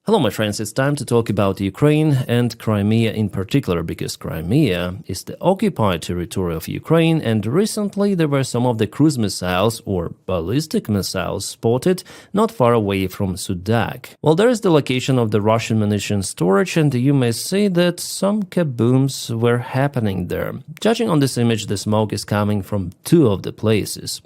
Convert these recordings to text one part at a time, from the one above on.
Hello my friends, it's time to talk about Ukraine and Crimea in particular, because Crimea is the occupied territory of Ukraine, and recently there were some of the cruise missiles or ballistic missiles spotted not far away from Sudak. Well, there is the location of the Russian munition storage, and you may see that some kabooms were happening there. Judging on this image, the smoke is coming from two of the places.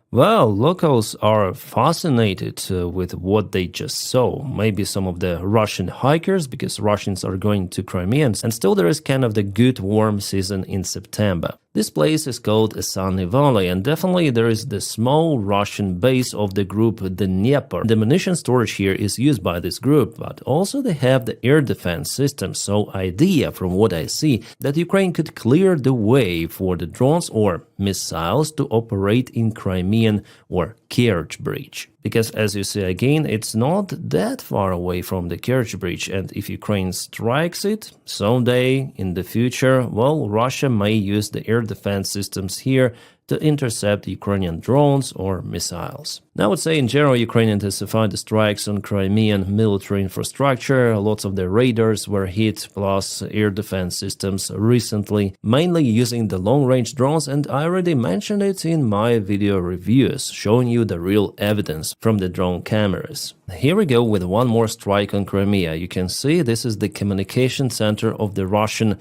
Well, locals are fascinated with what they just saw. Maybe some of the Russian hikers, because Russians are going to Crimea, and still there is kind of the good warm season in September. This place is called Sunny Valley, and definitely there is the small Russian base of the group the Dnieper. The munition storage here is used by this group, but also they have the air defense system, so idea from what I see that Ukraine could clear the way for the drones or missiles to operate in Crimean or Kerch Bridge. Because as you see again, it's not that far away from the Kerch Bridge, and if Ukraine strikes it someday in the future, well, Russia may use the air defense systems here to intercept Ukrainian drones or missiles. Now, I would say in general, Ukraine intensified the strikes on Crimean military infrastructure. Lots of the radars were hit, plus air defense systems recently, mainly using the long-range drones, and I already mentioned it in my video reviews, showing you the real evidence from the drone cameras. Here we go with one more strike on Crimea. You can see this is the communication center of the Russian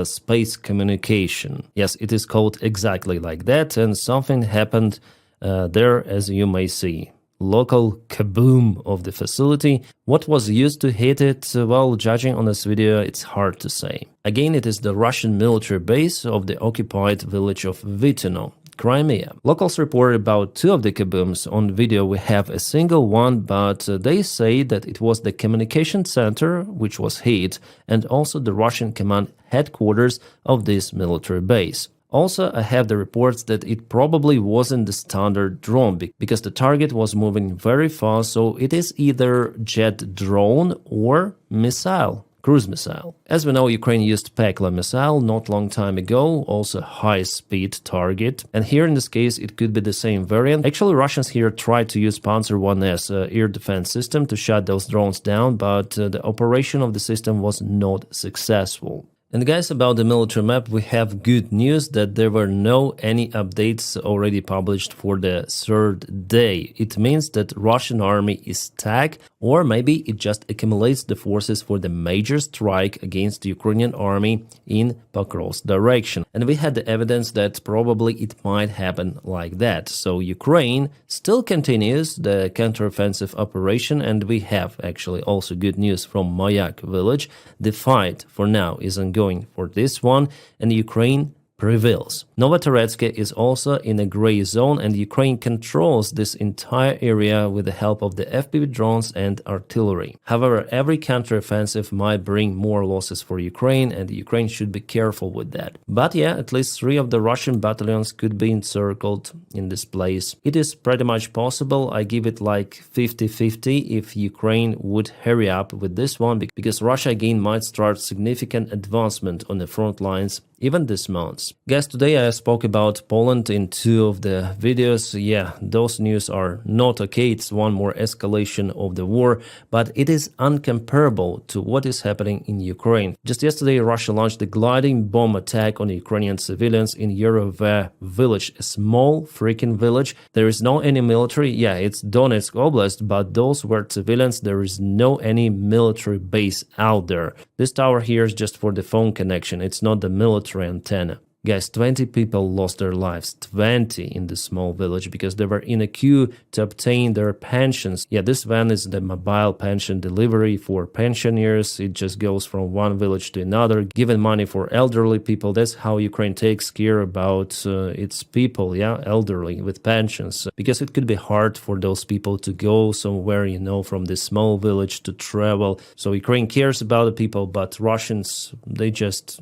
space communication. Yes, it is called exactly like that, and something happened there, as you may see. Local kaboom of the facility. What was used to hit it? Well, judging on this video, it's hard to say. Again, it is the Russian military base of the occupied village of Vitino, Crimea. Locals report about two of the kabooms. On video we have a single one, but they say that it was the communication center which was hit, and also the Russian command headquarters of this military base. Also, I have the reports that it probably wasn't the standard drone, because the target was moving very fast, so it is either jet drone or missile. Cruise missile. As we know, Ukraine used Pekla missile not long time ago, also high-speed target. And here in this case, it could be the same variant. Actually, Russians here tried to use Panzer 1S air defense system to shut those drones down, but the operation of the system was not successful. And guys, about the military map, we have good news that there were no any updates already published for the third day. It means that Russian army is stuck, or maybe it just accumulates the forces for the major strike against the Ukrainian army in Pokrov's direction. And we had the evidence that probably it might happen like that. So Ukraine still continues the counteroffensive operation, and we have actually also good news from Mayak village. The fight for now is ongoing for this one, and Ukraine prevails. Novotoretsk is also in a gray zone, and Ukraine controls this entire area with the help of the FPV drones and artillery. However, every counteroffensive might bring more losses for Ukraine, and Ukraine should be careful with that. But yeah, at least 3 of the Russian battalions could be encircled in this place. It is pretty much possible. I give it like 50-50 if Ukraine would hurry up with this one, because Russia again might start significant advancement on the front lines even this month. Guys, today I spoke about Poland in 2 of the videos. Yeah, those news are not okay. It's one more escalation of the war, but it is uncomparable to what is happening in Ukraine. Just yesterday, Russia launched a gliding bomb attack on Ukrainian civilians in Yerove village, a small freaking village. There is no any military. Yeah, it's Donetsk Oblast, but those were civilians. There is no any military base out there. This tower here is just for the phone connection. It's not the military antenna. Guys, 20 people lost their lives, 20 in this small village, because they were in a queue to obtain their pensions. Yeah, this van is the mobile pension delivery for pensioners. It just goes from one village to another, giving money for elderly people. That's how Ukraine takes care about its people, yeah, elderly with pensions. Because it could be hard for those people to go somewhere, you know, from this small village to travel. So Ukraine cares about the people, but Russians, they just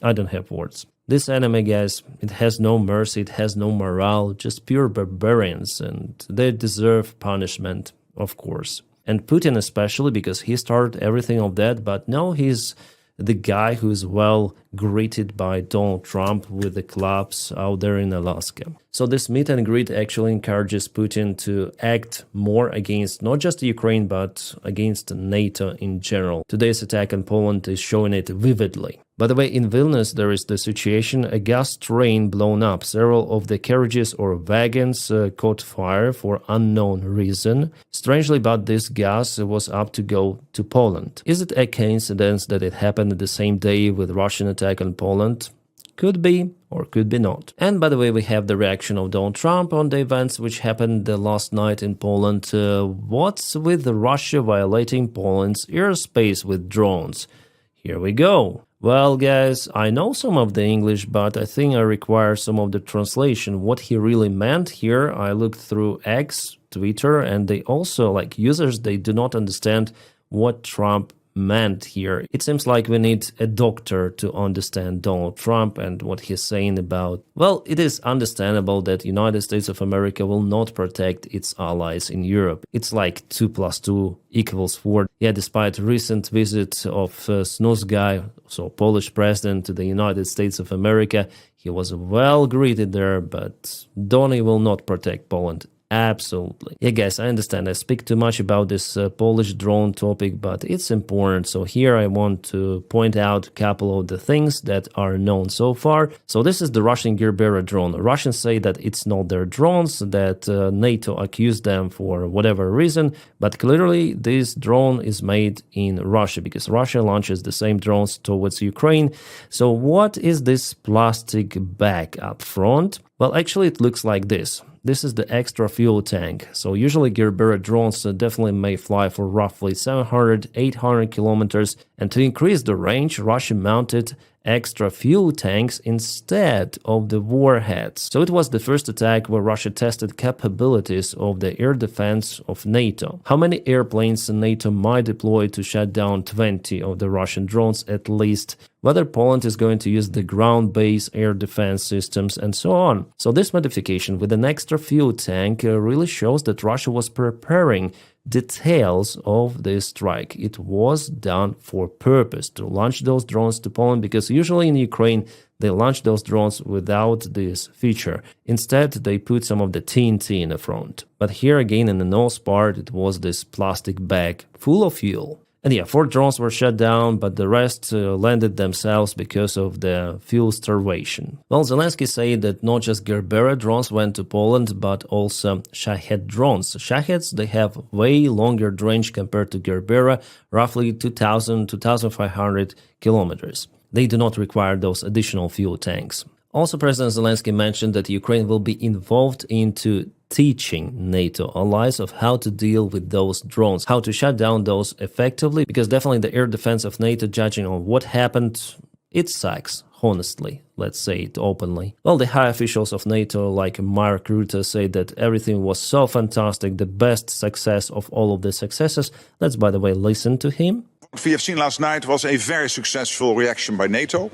I don't have words. This enemy, guys, it has no mercy, it has no morale, just pure barbarians, and they deserve punishment, of course. And Putin especially, because he started everything of that, but now he's the guy who's, well, greeted by Donald Trump with the clubs out there in Alaska. So this meet and greet actually encourages Putin to act more against not just Ukraine, but against NATO in general. Today's attack on Poland is showing it vividly. By the way, in Vilnius, there is the situation, a gas train blown up. Several of the carriages or wagons caught fire for unknown reason. Strangely, but this gas was up to go to Poland. Is it a coincidence that it happened the same day with Russian attack on Poland? Could be, or could be not. And by the way, we have the reaction of Donald Trump on the events which happened last night in Poland. What's with Russia violating Poland's airspace with drones? Here we go. Well, guys, I know some of the English, but I think I require some of the translation. What he really meant here, I looked through X, Twitter, and they also, like users, they do not understand what Trump meant here. It seems like we need a doctor to understand Donald Trump and what he's saying about. Well, it is understandable that United States of America will not protect its allies in Europe. It's like 2 + 2 = 4. Yeah, despite recent visit of Snus guy, so Polish president to the United States of America, he was well greeted there, but Donny will not protect Poland. Absolutely. Yeah, guys, I understand I speak too much about this Polish drone topic, but it's important. So here I want to point out a couple of the things that are known so far. So this is the Russian Gerbera drone. Russians say that it's not their drones, that NATO accused them for whatever reason, but clearly this drone is made in Russia because Russia launches the same drones towards Ukraine. So what is this plastic bag up front? Well, actually it looks like this. This is the extra fuel tank. So usually Gerbera drones definitely may fly for roughly 700-800 kilometers. And to increase the range, Russia mounted extra fuel tanks instead of the warheads. So it was the first attack where Russia tested capabilities of the air defense of NATO. How many airplanes NATO might deploy to shut down 20 of the Russian drones at least? Whether Poland is going to use the ground-based air defense systems and so on. So this modification with an extra fuel tank really shows that Russia was preparing details of this strike. It was done for purpose to launch those drones to Poland because usually in Ukraine they launch those drones without this feature. Instead, they put some of the TNT in the front. But here again in the nose part, it was this plastic bag full of fuel. And yeah, 4 drones were shut down, but the rest landed themselves because of the fuel starvation. Well, Zelensky said that not just Gerbera drones went to Poland, but also Shahed drones. Shaheds, they have way longer range compared to Gerbera, roughly 2,000 to 2,500 kilometers. They do not require those additional fuel tanks. Also, President Zelensky mentioned that Ukraine will be involved into teaching NATO allies of how to deal with those drones, how to shut down those effectively, because definitely the air defense of NATO, judging on what happened, it sucks, honestly, let's say it openly. Well, the high officials of NATO, like Mark Rutte, say that everything was so fantastic, the best success of all of the successes. Let's, by the way, listen to him. What we have seen last night was a very successful reaction by NATO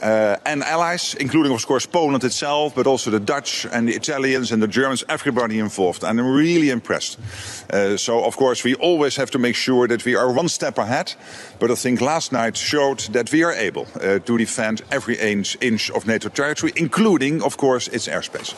and allies, including, of course, Poland itself, but also the Dutch and the Italians and the Germans, everybody involved. And I'm really impressed. So, of course, we always have to make sure that we are one step ahead. But I think last night showed that we are able to defend every inch of NATO territory, including, of course, its airspace.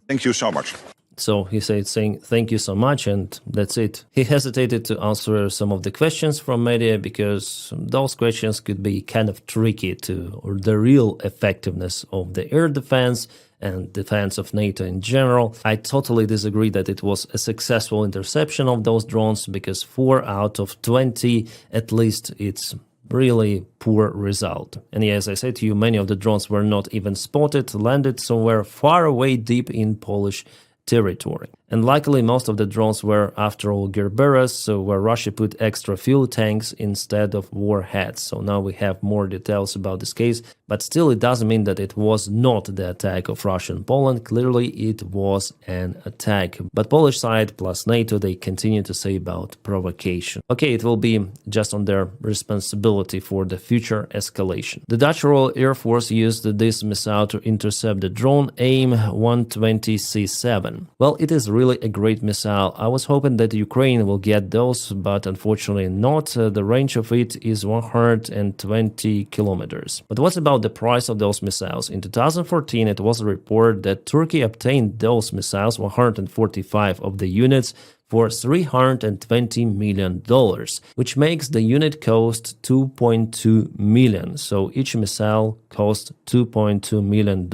Thank you so much. So he said, saying thank you so much, and that's it. He hesitated to answer some of the questions from media because those questions could be kind of tricky to the real effectiveness of the air defense and defense of NATO in general. I totally disagree that it was a successful interception of those drones because 4 out of 20, at least, it's really poor result. And yeah, as I said to you, many of the drones were not even spotted, landed somewhere far away deep in Polish territory. And luckily, most of the drones were, after all, Gerberas, so where Russia put extra fuel tanks instead of warheads. So now we have more details about this case, but still it doesn't mean that it was not the attack of Russia in Poland. Clearly, it was an attack. But Polish side plus NATO, they continue to say about provocation. Okay, it will be just on their responsibility for the future escalation. The Dutch Royal Air Force used this missile to intercept the drone AIM-120C7. Well, it is really a great missile. I was hoping that Ukraine will get those, but unfortunately not. The range of it is 120 kilometers. But what's about the price of those missiles? In 2014, it was reported that Turkey obtained those missiles, 145 of the units, for $320 million, which makes the unit cost $2.2 million. So each missile cost $2.2 million.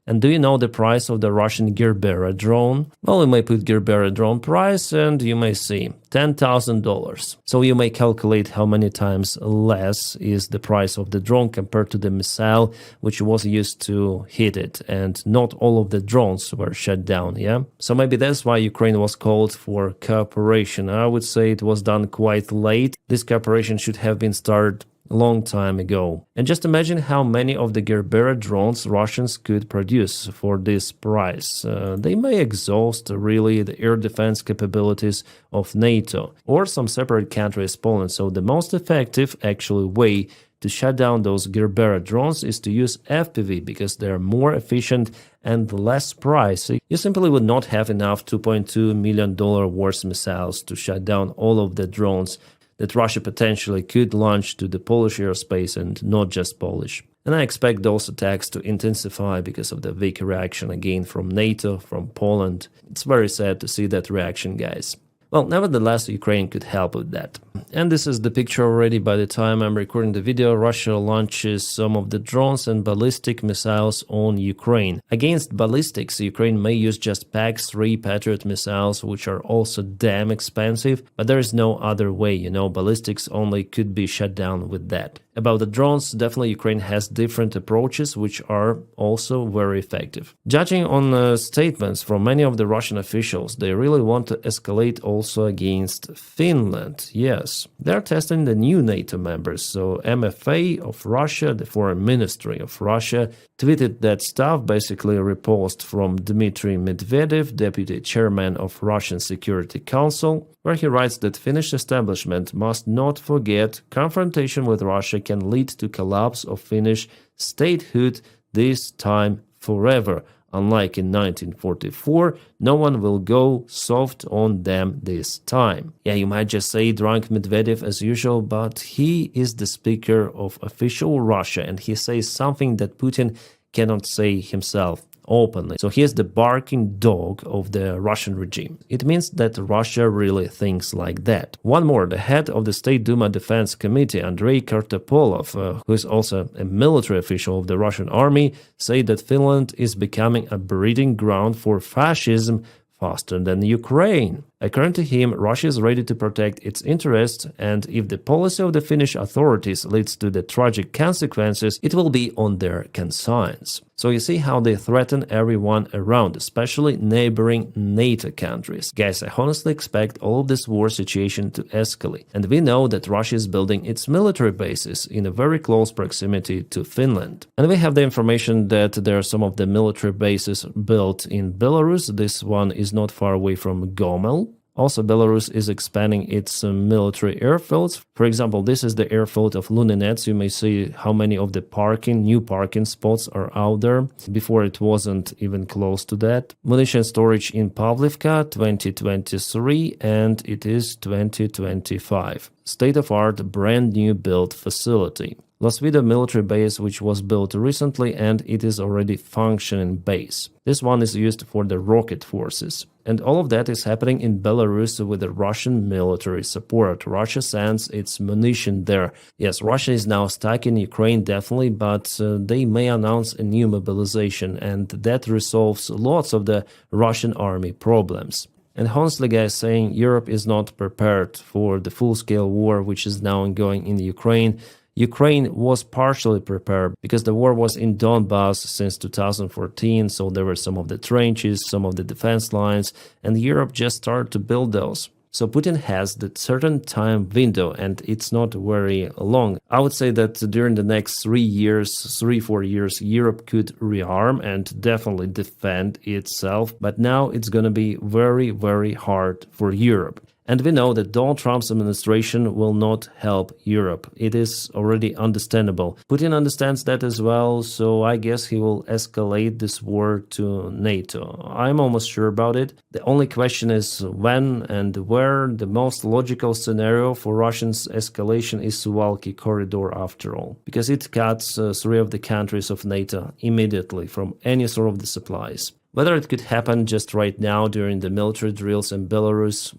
And do you know the price of the Russian Gerbera drone? Well, you may put Gerbera drone price and you may see $10,000. So you may calculate how many times less is the price of the drone compared to the missile which was used to hit it. And not all of the drones were shut down, yeah? So maybe that's why Ukraine was called for cooperation. I would say it was done quite late. This cooperation should have been started a long time ago. And just imagine how many of the Gerbera drones Russians could produce for this price. They may exhaust really the air defense capabilities of NATO or some separate country as Poland. So the most effective actually way to shut down those Gerbera drones is to use FPV because they're more efficient and less pricey. You simply would not have enough $2.2 million worth missiles to shut down all of the drones that Russia potentially could launch to the Polish airspace, and not just Polish. And I expect those attacks to intensify because of the weak reaction again from NATO, from Poland. It's very sad to see that reaction, guys. Well, nevertheless, Ukraine could help with that. And this is the picture already by the time I'm recording the video. Russia launches some of the drones and ballistic missiles on Ukraine. Against ballistics, Ukraine may use just PAC-3 Patriot missiles, which are also damn expensive, but there is no other way, ballistics only could be shut down with that. About the drones, definitely Ukraine has different approaches, which are also very effective. Judging on statements from many of the Russian officials, they really want to escalate also against Finland. Yes, they're testing the new NATO members. So MFA of Russia, the Foreign Ministry of Russia, tweeted that stuff, basically a repost from Dmitry Medvedev, deputy chairman of Russian Security Council, where he writes that Finnish establishment must not forget confrontation with Russia can lead to collapse of Finnish statehood, this time forever. Unlike in 1944, no one will go soft on them this time. Yeah, you might just say drunk Medvedev as usual, but he is the speaker of official Russia and he says something that Putin cannot say himself openly. So he is the barking dog of the Russian regime. It means that Russia really thinks like that. One more, the head of the State Duma Defense Committee, Andrei Kartapolov, who is also a military official of the Russian army, said that Finland is becoming a breeding ground for fascism faster than Ukraine. According to him, Russia is ready to protect its interests, and if the policy of the Finnish authorities leads to the tragic consequences, it will be on their conscience. So you see how they threaten everyone around, especially neighboring NATO countries. Guys, I honestly expect all of this war situation to escalate. And we know that Russia is building its military bases in a very close proximity to Finland. And we have the information that there are some of the military bases built in Belarus. This one is not far away from Gomel. Also, Belarus is expanding its military airfields. For example, this is the airfield of Luninets. You may see how many of the new parking spots are out there. Before it wasn't even close to that. Munition storage in Pavlivka 2023 and it is 2025. State-of-art brand new built facility. Losvido military base, which was built recently and it is already functioning base. This one is used for the rocket forces. And all of that is happening in Belarus with the Russian military support. Russia sends its munition there. Yes, Russia is now stuck in Ukraine, definitely, but they may announce a new mobilization, and that resolves lots of the Russian army problems. And honestly, guys, saying Europe is not prepared for the full-scale war which is now ongoing in Ukraine. Ukraine was partially prepared because the war was in Donbass since 2014, so there were some of the trenches, some of the defense lines, and Europe just started to build those. So Putin has that certain time window, and it's not very long. I would say that during the next 4 years, Europe could rearm and definitely defend itself. But now it's going to be very, very hard for Europe. And we know that Donald Trump's administration will not help Europe. It is already understandable. Putin understands that as well, so I guess he will escalate this war to NATO. I'm almost sure about it. The only question is when and where. The most logical scenario for Russia's escalation is Suwalki corridor after all, because it cuts 3 of the countries of NATO immediately from any sort of the supplies. Whether it could happen just right now during the military drills in Belarus,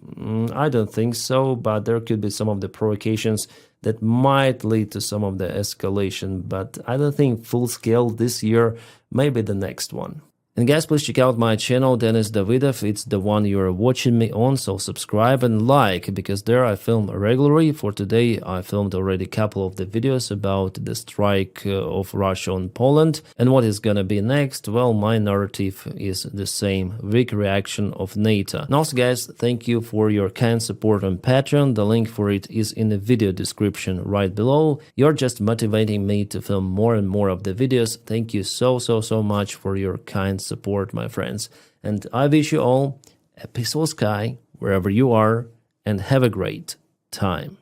I don't think so, but there could be some of the provocations that might lead to some of the escalation, but I don't think full scale this year, maybe the next one. And guys, please check out my channel, Denis Davidov. It's the one you're watching me on, so subscribe and like, because there I film regularly. For today, I filmed already a couple of the videos about the strike of Russia on Poland. And what is gonna be next? Well, my narrative is the same, weak reaction of NATO. And also, guys, thank you for your kind support on Patreon. The link for it is in the video description right below. You're just motivating me to film more and more of the videos. Thank you so much for your kind support, my friends, and I wish you all a peaceful sky wherever you are, and have a great time.